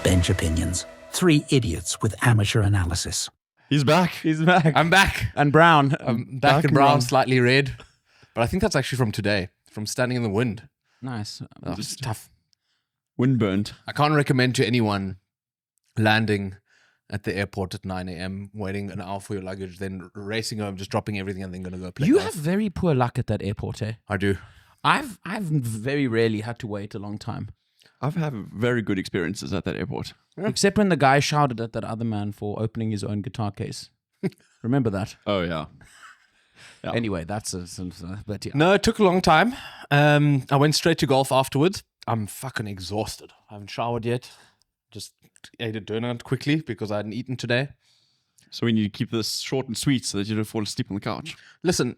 Backbench Opinions. Three idiots with amateur analysis. He's back. I'm back. And brown. I'm back and brown, slightly red. But I think that's actually from today, from standing in the wind. Nice. Oh, it's tough. Windburned. I can't recommend to anyone landing at the airport at 9 a.m., waiting an hour for your luggage, then racing home, just dropping everything and then going to go play You golf. have very poor luck at that airport, eh? I do. I've very rarely had to wait a long time. I've had very good experiences at that airport. Except when the guy shouted at that other man for opening his own guitar case. Remember that? Oh, yeah. Yeah. Anyway, that's but yeah. No, it took a long time. I went straight to golf afterwards. I'm fucking exhausted. I haven't showered yet. Just ate a donut quickly because I hadn't eaten today. So we need to keep this short and sweet so that you don't fall asleep on the couch. Listen,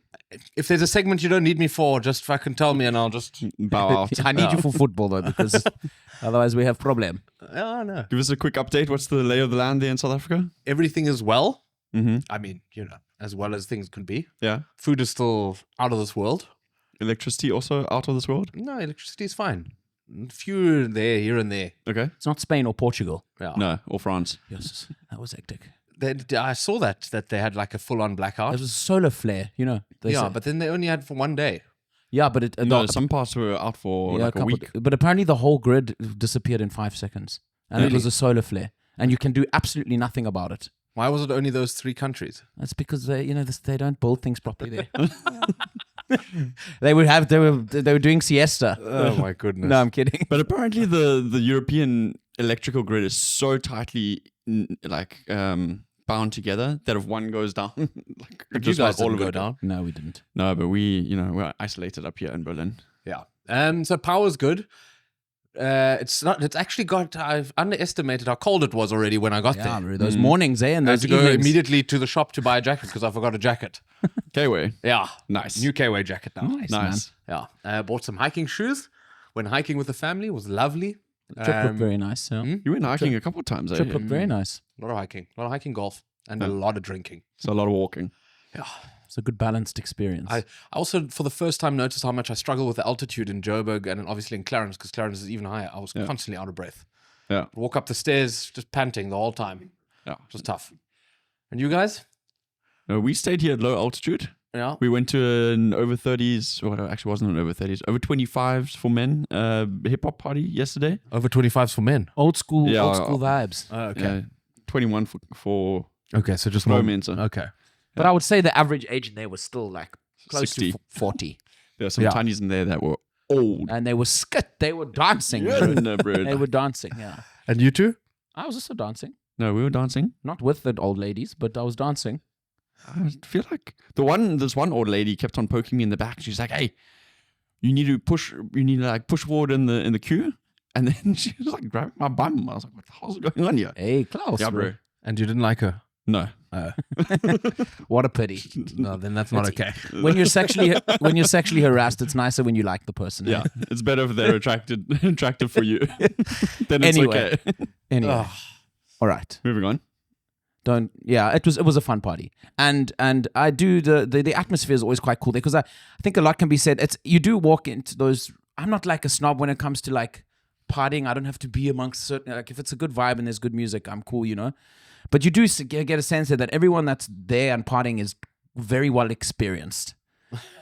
if there's a segment you don't need me for, just fucking tell me and I'll just Bow out. I need you for football though, because otherwise we have problem. Oh, no. Give us a quick update. What's the lay of the land there in South Africa? Everything is well. Mm-hmm. I mean, as well as things can be. Yeah. Food is still out of this world. Electricity also out of this world? No, electricity is fine. A few there, here and there. Okay. It's not Spain or Portugal. Yeah. No, or France. Yes, that was hectic. I saw that they had like a full-on blackout. It was a solar flare, they Yeah, said. but then they only had for one day. Yeah, but No, some parts were out for like a week. But apparently the whole grid disappeared in 5 seconds. And it was a solar flare. And you can do absolutely nothing about it. Why was it only those three countries? That's because they don't build things properly there. they were doing siesta. Oh my goodness. No, I'm kidding. But apparently the European electrical grid is so tightly bound together that if one goes down, like But just you guys like all didn't of go it down. No, we didn't. No, but we're isolated up here in Berlin. Yeah. So power's good. It's actually I've underestimated how cold it was already when I got Yeah, there. those mornings, and I had those to go evenings. immediately to the shop to buy a jacket because I forgot a jacket. K-Way. Yeah. Nice. New K-Way jacket now. Nice. Yeah. Bought some hiking shoes. Went hiking with the family. It was lovely. Trip looked very nice. Yeah. You went hiking a couple of times, Trip looked very nice. A lot of hiking, golf, and a lot of drinking. So a lot of walking. Yeah. It's a good balanced experience. I also, for the first time, noticed how much I struggle with the altitude in Joburg and obviously in Clarence, because Clarence is even higher. I was constantly out of breath. Yeah. Walk up the stairs, just panting the whole time. Yeah. It was tough. And you guys? No, we stayed here at low altitude. Yeah. We went to an over 30s, well, it actually wasn't an over 30s, over 25s for men hip hop party yesterday. Over 25s for men. old school Yeah, vibes. Okay. 21 for Okay, so just romance. Okay. But I would say the average age in there was still like close 60. to 40. There were some Yeah. tinies in there that were old. And they were skit. They were dancing. Yeah, bro. no, bro. They were dancing, yeah. And you two? I was also dancing. No, we were dancing. Not with the old ladies, but I was dancing. I feel like this one old lady kept on poking me in the back. She's like, "Hey, you need to push forward in the queue." And then she was like grabbing my bum. I was like, "What the hell's going on here?" Hey, Klaus. Yeah, bro. And you didn't like her? No. What a pity. No, then that's not okay. When you're sexually harassed, it's nicer when you like the person. eh? Yeah, it's better if they're attractive for you. Then it's Anyway. okay. Anyway. All right. Moving on. It was a fun party, and I do the atmosphere is always quite cool there because I think a lot can be said. You do walk into those. I'm not like a snob when it comes to like partying. I don't have to be amongst certain, like if it's a good vibe and there's good music, I'm cool, But you do get a sense that everyone that's there and partying is very well experienced.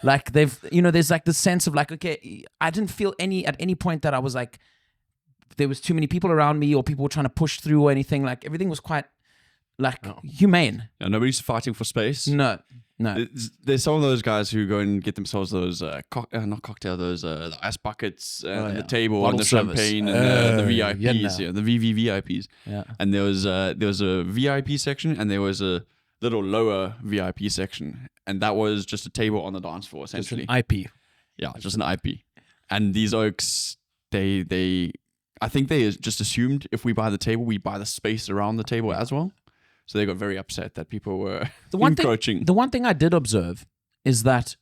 Like there's like the sense of like, okay, I didn't feel at any point that I was like there was too many people around me or people were trying to push through or anything. Like everything was quite like humane. Yeah, nobody's fighting for space. No. There's some of those guys who go and get themselves those not cocktail, those the ice buckets and the table Bottle and the service. champagne and the VIPs, yeah. the VVVIPs. Yeah. And there was a VIP section and there was a little lower VIP section, and that was just a table on the dance floor essentially. IP. Yeah, just an IP. And these oaks, they I think they just assumed if we buy the table, we buy the space around the table as well. So they got very upset that people were encroaching. The one thing I did observe is that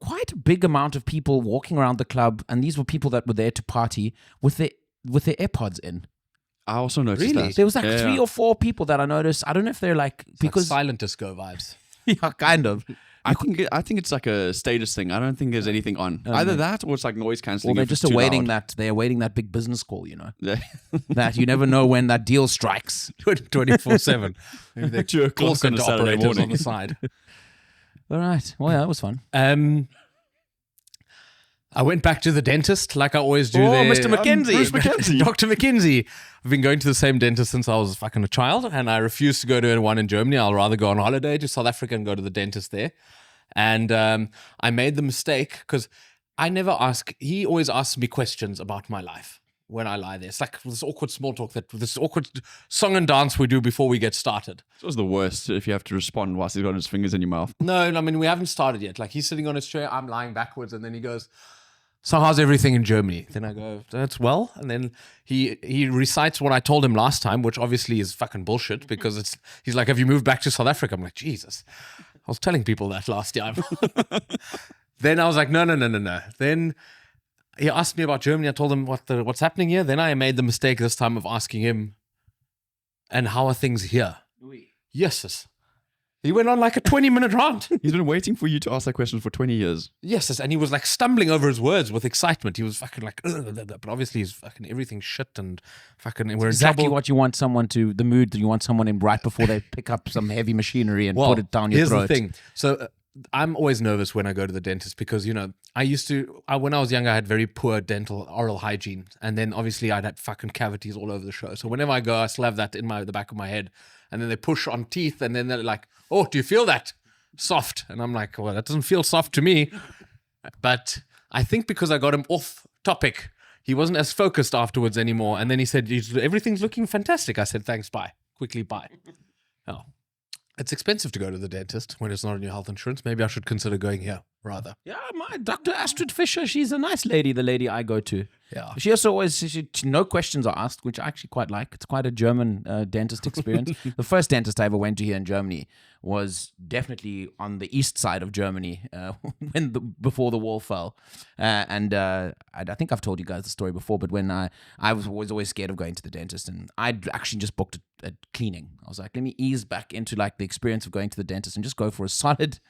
quite a big amount of people walking around the club, and these were people that were there to party with their AirPods in. I also noticed that. There was like Yeah, 3 or 4 people that I noticed. I don't know if they're like Because because silent disco vibes. yeah, kind of. I think it's like a status thing. I don't think there's anything on. Either that or it's like noise cancelling. Well, they're if it's just too awaiting loud. they're awaiting that big business call, you know. Yeah. That you never know when that deal strikes. 24/7. Maybe they're 2 call o'clock on a center Saturday operators on morning. the side. All right. Well, yeah, that was fun. I went back to the dentist like I always do. Oh, there. Mr. McKenzie. Bruce McKenzie. Dr. McKenzie. I've been going to the same dentist since I was fucking a child, and I refuse to go to one in Germany. I'll rather go on holiday to South Africa and go to the dentist there. And I made the mistake because I never ask. He always asks me questions about my life when I lie there. It's like this awkward small talk, this awkward song and dance we do before we get started. It was the worst if you have to respond whilst he's got his fingers in your mouth. No, I mean, we haven't started yet. Like, he's sitting on his chair, I'm lying backwards, and then he goes, so how's everything in Germany? Then I go, that's well. And then he recites what I told him last time, which obviously is fucking bullshit because he's like, have you moved back to South Africa? I'm like, Jesus. I was telling people that last time. Then I was like, no. Then he asked me about Germany. I told him what's happening here. Then I made the mistake this time of asking him, and how are things here? Yes. He went on like a 20-minute rant. He's been waiting for you to ask that question for 20 years. Yes, and he was like stumbling over his words with excitement. He was fucking like, but obviously he's fucking everything shit and fucking we're in Exactly trouble. what you want someone to, the mood that you want someone in right before they pick up some heavy machinery and put it down your here's throat. the thing. So I'm always nervous when I go to the dentist because, you know, when I was younger, I had very poor oral hygiene. And then obviously I'd had fucking cavities all over the show. So whenever I go, I still have that in the back of my head. And then they push on teeth and then they're like, oh, do you feel that? Soft. And I'm like, well, that doesn't feel soft to me. But I think because I got him off topic, he wasn't as focused afterwards anymore. And then he said, everything's looking fantastic. I said, thanks, bye. Quickly, bye. Oh. It's expensive to go to the dentist when it's not on your health insurance. Maybe I should consider going here rather. Yeah, my Dr. Astrid Fisher, she's a nice lady, the lady I go to. Yeah. She also always, no questions are asked, which I actually quite like. It's quite a German dentist experience. The first dentist I ever went to here in Germany was definitely on the east side of Germany before the wall fell. I think I've told you guys the story before, but when I was always scared of going to the dentist, and I'd actually just booked a cleaning. I was like, let me ease back into like the experience of going to the dentist and just go for a solid,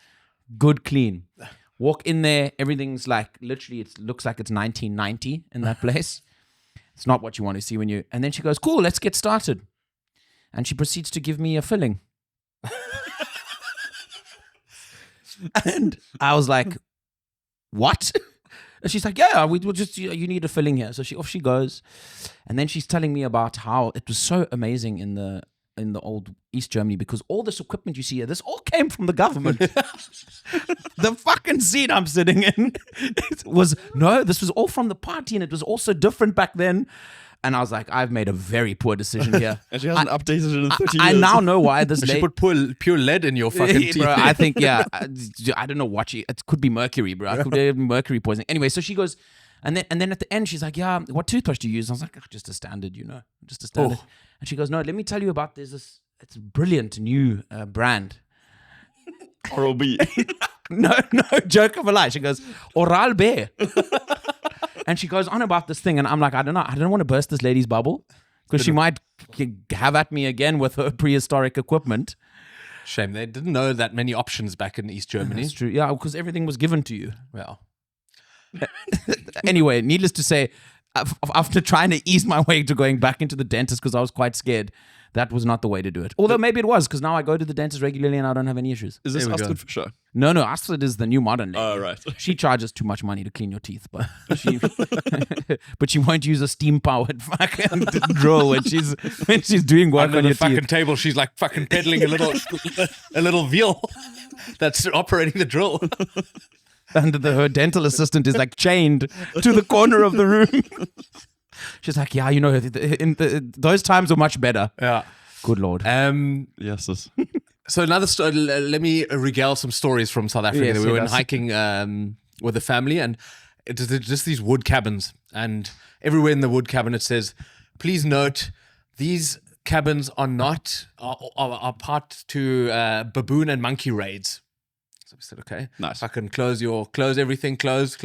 good clean. Walk in there, everything's like, literally, it looks like it's 1990 in that place. It's not what you want to see when you... And then she goes, cool, let's get started. And she proceeds to give me a filling. And I was like, what? And she's like, yeah, we'll just, you need a filling here. So off she goes. And then she's telling me about how it was so amazing in the old East Germany because all this equipment you see here, this all came from the government. The fucking seat I'm sitting in this was all from the party, and it was also different back then. And I was like, I've made a very poor decision here. And she hasn't updated it in 30 I years. now know why this She lady... put pure lead in your fucking teeth. Bro, I think, yeah. I don't know what it could be mercury, bro. It could be mercury poisoning. Anyway, so she goes... And then at the end, she's like, yeah, what toothbrush do you use? I was like, just a standard, just a standard. And she goes, no, let me tell you about it's a brilliant new brand. Oral-B. No, joke of a lie. She goes, Oral-B. And she goes on about this thing. And I'm like, I don't know. I don't want to burst this lady's bubble because she might have at me again with her prehistoric equipment. Shame. They didn't know that many options back in East Germany. That's true. Yeah, because everything was given to you. Well. Anyway, needless to say, after trying to ease my way to going back into the dentist because I was quite scared, that was not the way to do it. Although maybe it was, because now I go to the dentist regularly and I don't have any issues. Is this There we go. Astrid Fisher? No, Astrid is the new modern lady. Oh, right. She charges too much money to clean your teeth, but she won't use a steam-powered fucking drill when she's doing work Under on the your fucking teeth. table, she's like fucking peddling a little wheel that's operating the drill. And her dental assistant is like chained to the corner of the room. She's like, yeah, those times were much better. Yeah. Good Lord. Yes, this. So another story. Let me regale some stories from South Africa. Yes, We went yes. hiking with a family, and it's just these wood cabins. And everywhere in the wood cabin, it says, "Please note, these cabins are part to baboon and monkey raids." So we said, okay, Nice. fucking close everything, close.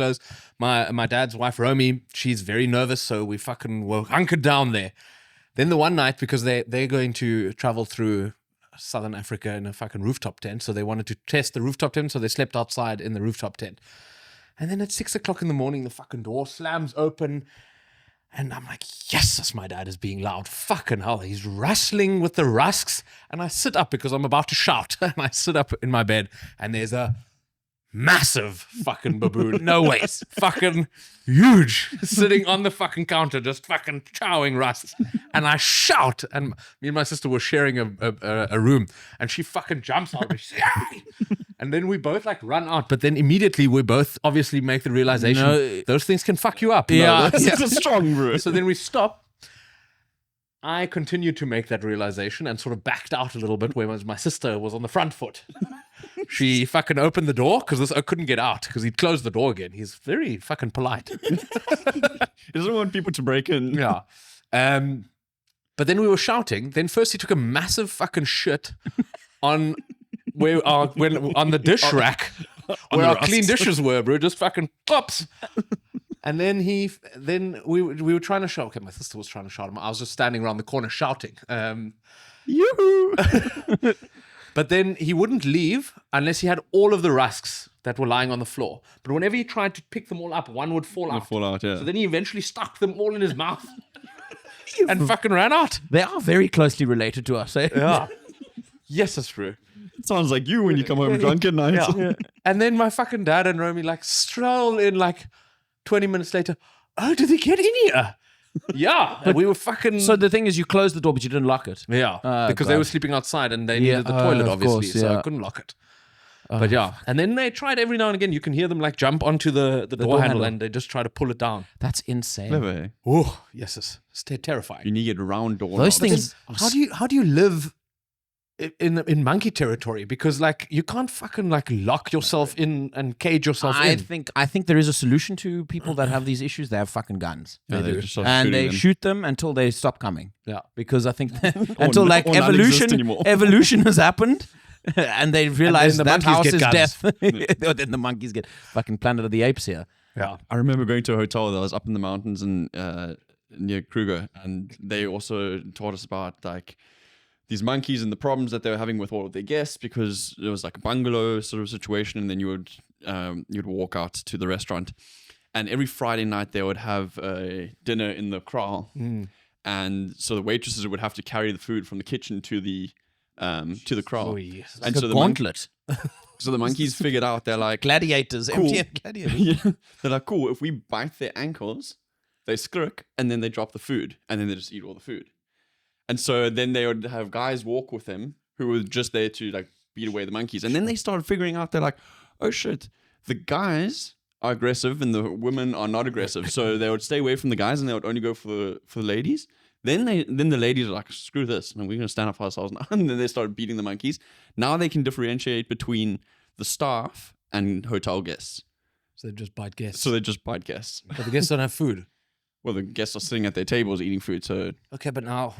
My dad's wife, Romy, she's very nervous, so we fucking were hunkered down there. Then the one night, because they're going to travel through Southern Africa in a fucking rooftop tent. So they wanted to test the rooftop tent. So they slept outside in the rooftop tent. And then at 6 o'clock in the morning, the fucking door slams open. And I'm like, yes, my dad is being loud. Fucking hell. He's wrestling with the rusks. And I sit up because I'm about to shout. And I sit up in my bed and there's a massive fucking baboon. No ways. Fucking huge. Sitting on the fucking counter, just fucking chowing rusks. And I shout. And me and my sister were sharing a room. And she fucking jumps out. And she's like, "Hey!" And then we both like run out. But then immediately we both obviously make the realization those things can fuck you up. Yeah. It's a strong bro. So then we stop. I continued to make that realization and sort of backed out a little bit, whereas my sister was on the front foot. She fucking opened the door because I couldn't get out because he'd closed the door again. He's very fucking polite. He doesn't want people to break in. Yeah. But then we were shouting. Then first he took a massive fucking shit on on the dish rack where our clean dishes were, bro. Just fucking pops. And then we were trying to shout. Okay, my sister was trying to shout him. I was just standing around the corner shouting. Yoo-hoo. But then he wouldn't leave unless he had all of the rusks that were lying on the floor. But whenever he tried to pick them all up, one would fall out. Yeah. So then he eventually stuck them all in his mouth and fucking ran out. They are very closely related to us, eh? Yeah. Yes, that's true. It sounds like you when you come home drunk at night. Yeah. And then my fucking dad and Romy like stroll in like 20 minutes later. Oh, did they get in here? Yeah. But we were fucking... So the thing is, you closed the door, but you didn't lock it. Yeah. Because they were sleeping outside and they needed the toilet, of obviously. course, So yeah. I couldn't lock it. But yeah. And then they tried every now and again. You can hear them like jump onto the door handle and they just try to pull it down. That's insane. Clever. Oh, yes. It's terrifying. You need to get round door. Those things. How do you live in monkey territory? Because like you can't fucking like lock yourself in and cage yourself in. I think there is a solution to people that have these issues. They have fucking guns. Yeah, they just start And shooting they them. shoot them until they stop coming. Yeah. Because I think until like or non-exist anymore. evolution has happened. And they realize the that monkeys house get is guns. death. Then the monkeys get fucking Planet of the Apes here. Yeah. I remember going to a hotel that was up in the mountains and near Kruger, and they also taught us about like these monkeys and the problems that they were having with all of their guests, because it was like a bungalow sort of situation, and then you'd walk out to the restaurant, and every Friday night they would have a dinner in the kraal, and so the waitresses would have to carry the food from the kitchen to the kraal. Oh, yes. Like a gauntlet. So the monkeys figured out, they're like, Gladiators. Cool. Empty gladiators. yeah. They're like, cool, if we bite their ankles, they skirk, and then they drop the food, and then they just eat all the food. And so then they would have guys walk with them who were just there to like beat away the monkeys. And then they started figuring out, they're like, oh shit, the guys are aggressive and the women are not aggressive. So they would stay away from the guys and they would only go for the ladies. Then the ladies are like, screw this, and we're going to stand up for ourselves now. And then they started beating the monkeys. Now they can differentiate between the staff and hotel guests. So they just bite guests. So they just bite guests. But the guests don't have food. Well, the guests are sitting at their tables eating food, so... Okay, but now,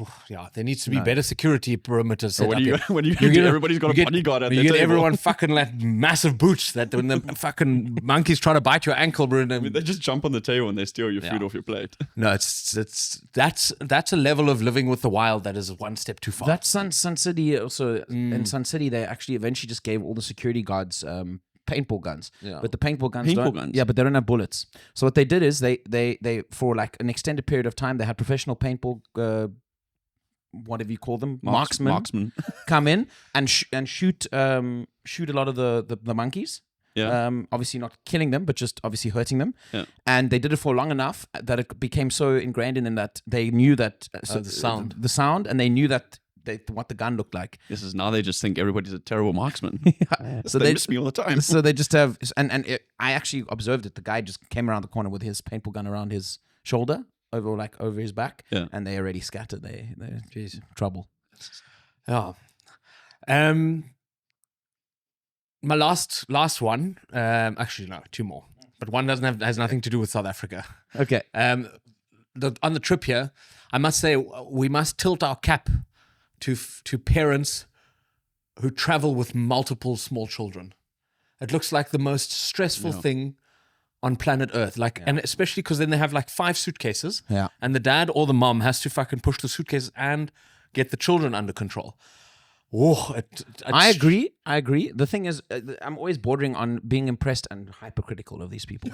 there needs to be better security perimeters set When up you, here. when you, You get- everybody's got a bodyguard at You their get table. everyone fucking like massive boots that when the fucking monkeys try to bite your ankle, bro. They just jump on the table and they steal your food Yeah. off your plate. No, that's a level of living with the wild that is one step too far. That's Sun City also. In Sun City, they actually eventually just gave all the security guards paintball guns. Yeah. But the paintball guns Paintball don't. guns? Yeah, but they don't have bullets. So what they did is they for like an extended period of time, they had professional paintball whatever you call them, marksmen come in and shoot a lot of the monkeys. Yeah. Obviously not killing them, but just obviously hurting them. Yeah. And they did it for long enough that it became so ingrained in them that they knew that the sound, and they knew that what the gun looked like. This is now they just think everybody's a terrible marksman. So they miss me all the time. So they just have, I actually observed it. The guy just came around the corner with his paintball gun around his shoulder, over his back, Yeah. and they already scattered. They're trouble. Yeah. My last one. Actually, no, two more. But one has nothing to do with South Africa. Okay. On the trip here, I must say we must tilt our cap to parents who travel with multiple small children. It looks like the most stressful thing on planet Earth. And especially because then they have like 5 suitcases. Yeah. And the dad or the mom has to fucking push the suitcases and get the children under control. I agree. The thing is, I'm always bordering on being impressed and hypercritical of these people.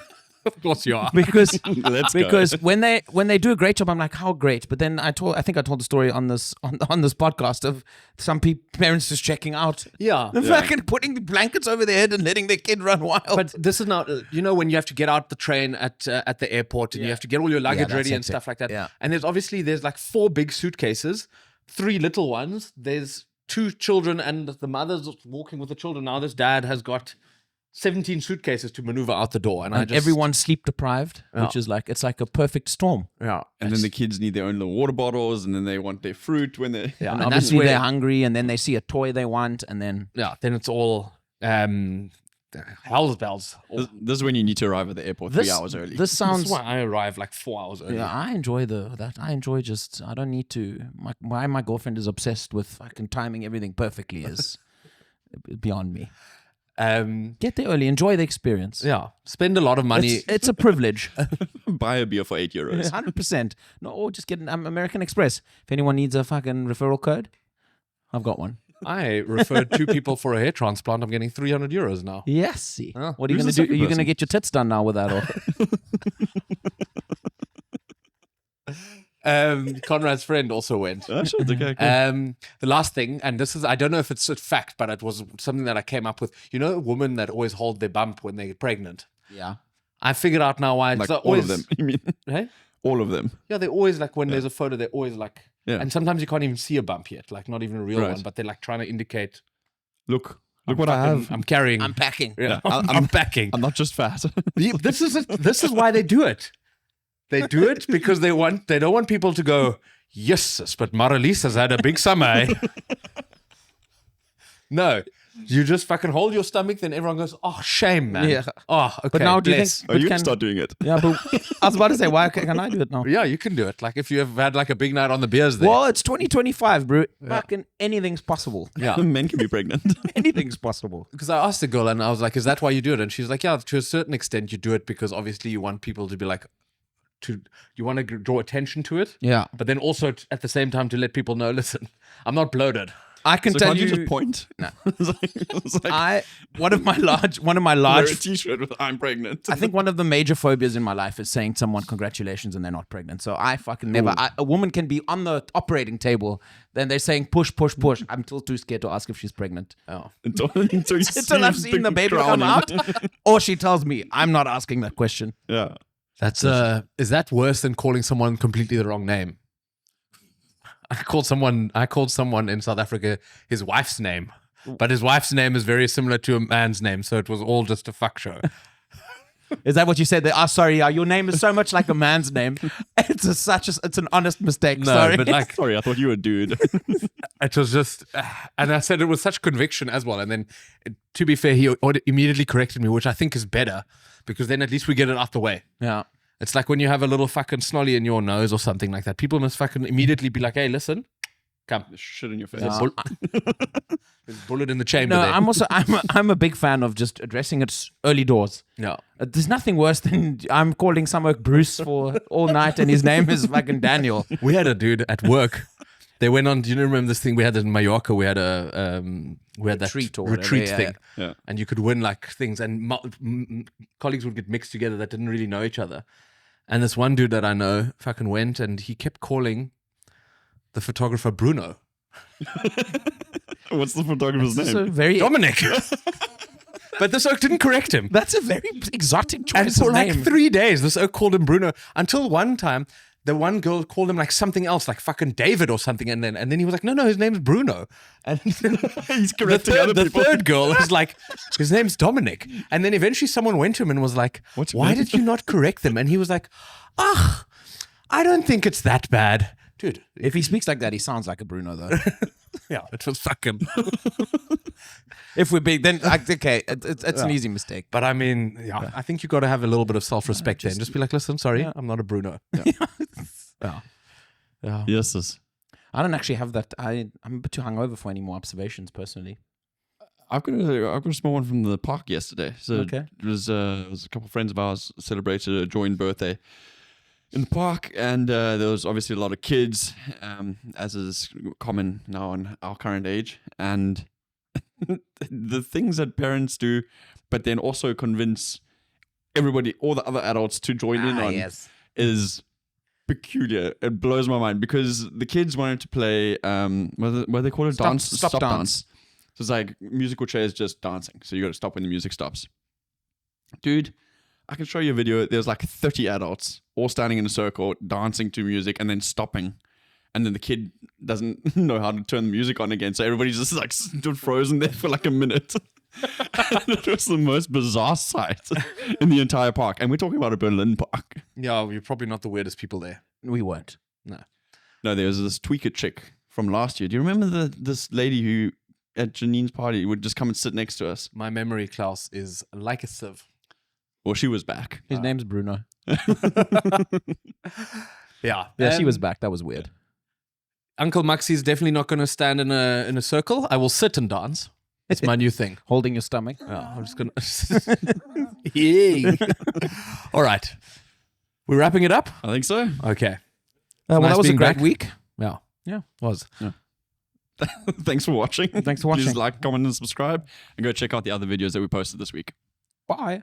Of course you are. because Let's go. because when they do a great job, I'm like, how great. But then I think I told the story on this podcast of some parents just checking out. Yeah. They're fucking putting the blankets over their head and letting their kid run wild. But this is not, when you have to get out the train at the airport and you have to get all your luggage that's ready and hectic. stuff like that. Yeah. And there's like 4 big suitcases, 3 little ones. There's 2 children and the mother's walking with the children. Now this dad has got 17 suitcases to maneuver out the door. And everyone's sleep deprived, which is like, it's like a perfect storm. Yeah. And then the kids need their own little water bottles, and then they want their fruit when they. Yeah. And And that's obviously where, they're hungry, and then they see a toy they want, and then then it's all hell's bells. This is when you need to arrive at the airport 3 hours early. This This sounds. is why I arrive like 4 hours early. Yeah, I enjoy that. I enjoy just. I don't need to. Why my girlfriend is obsessed with fucking timing everything perfectly is beyond me. Get there early. Enjoy the experience. Yeah. Spend a lot of money. It's a privilege. Buy a beer for €8. 100%. No, or just get an American Express. If anyone needs a fucking referral code, I've got one. I referred 2 people for a hair transplant. I'm getting €300 now. Yes. See. Oh, What are you who's going to do? the Are you going to second get your tits done now with that? Or? Conrad's friend also went. Oh, sure, it's okay, cool. The last thing, and this is, I don't know if it's a fact, but it was something that I came up with. You know, women that always hold their bump when they get pregnant. Yeah. I figured out now why. Like it's all always, of them. You mean Hey? all of them? Yeah, they're always like, when there's a photo, they're always like, Yeah. and sometimes you can't even see a bump yet, like not even a real Right. one, but they're like trying to indicate. Look what I have. I'm carrying. I'm packing. Yeah, I'm- I'm packing. I'm not just fat. This is why they do it. They do it because they don't want people to go, yes, sis, but Marlies has had a big summer. Eh? No. You just fucking hold your stomach, then everyone goes, oh, shame, man. Yeah. Oh, okay. But now do you bless. think? Oh, but you can- can start doing it. Yeah, but I was about to say, why can I do it now? Yeah, you can do it. Like if you have had like a big night on the beers there. Well, it's 2025, bro. Fucking anything's possible. Yeah. Men can be pregnant. Anything's possible. Because I asked the girl and I was like, is that why you do it? And she's like, yeah, to a certain extent you do it because obviously you want people to be like, you want to draw attention to it. Yeah. But then also at the same time to let people know, listen, I'm not bloated. I can So tell can't you you, just point? No. it's like one of my large wear a t-shirt with "I'm pregnant." I think one of the major phobias in my life is saying to someone congratulations and they're not pregnant. So I fucking never. A woman can be on the operating table, then they're saying push, push, push. I'm still too scared to ask if she's pregnant. Oh. until Until I've seen the baby come out, or she tells me I'm not asking that question. Yeah. That's is that worse than calling someone completely the wrong name? I called someone in South Africa his wife's name, but his wife's name is very similar to a man's name, so it was all just a fuck show. Is that what you said? Sorry, your name is so much like a man's name. It's an honest mistake. No, Sorry, but like Sorry, I thought you were a dude. it was just, and I said it with such conviction as well. And then, to be fair, he immediately corrected me, which I think is better because then at least we get it out the way. yeah. It's like when you have a little fucking snolly in your nose or something like that. People must fucking immediately be like, "Hey, listen, come." Shit in your face. Yeah. There's a bullet in the chamber. No, there. I'm a big fan of just addressing it early doors. No. There's nothing worse than I'm calling someone Bruce for all night and his name is fucking Daniel. We had a dude at work. They went on. Do you remember this thing we had in Mallorca? We had that Retreat or whatever, retreat yeah, thing, yeah. and you could win like things. And colleagues would get mixed together that didn't really know each other. And this one dude that I know fucking went, and he kept calling the photographer Bruno. What's the photographer's That's name? a very Dominic. But this oak didn't correct him. That's a very exotic choice And for of like name. 3 days, this oak called him Bruno until one time, the one girl called him like something else, like fucking David or something. And then he was like, no, his name's Bruno. And He's correcting other the people. third girl was like, his name's Dominic. And then eventually someone went to him and was like, What's your why name? did you not correct them? And he was like, I don't think it's that bad. Dude, If he speaks like that, he sounds like a Bruno, though. yeah, it was fucking. If we're big, then okay, it's an easy mistake. But I mean, yeah, I think you got to have a little bit of self-respect then. Just be like, listen, sorry, I'm not a Bruno. Yeah. Yes, sis. I don't actually have that. I'm a bit too hungover for any more observations, personally. I've got a small one from the park yesterday. So Okay. it was a couple of friends of ours celebrated a joint birthday, in the park, and there was obviously a lot of kids, as is common now in our current age, and the things that parents do, but then also convince everybody, all the other adults, to join in on is peculiar. It blows my mind because the kids wanted to play what they call it, stop dance. So it's like musical chairs just dancing. So you got to stop when the music stops. Dude, I can show you a video. There's like 30 adults all standing in a circle dancing to music and then stopping. And then the kid doesn't know how to turn the music on again. So everybody's just like stood frozen there for like a minute. It was the most bizarre sight in the entire park. And we're talking about a Berlin park. Yeah, you're probably not the weirdest people there. We weren't. No, there was this tweaker chick from last year. Do you remember this lady who at Janine's party would just come and sit next to us? My memory, Klaus, is like a sieve. Well, she was back. His name's Bruno. Yeah. Yeah, she was back. That was weird. Uncle Maxi's definitely not going to stand in a circle. I will sit and dance. It's my new thing. Holding your stomach. Yeah, I'm just going to... Yay. All right. We're wrapping it up? I think so. Okay. Well, nice that was a being great back. week. Yeah. Yeah. Was. Thanks for watching. Thanks for watching. Please like, comment, and subscribe. And go check out the other videos that we posted this week. Bye.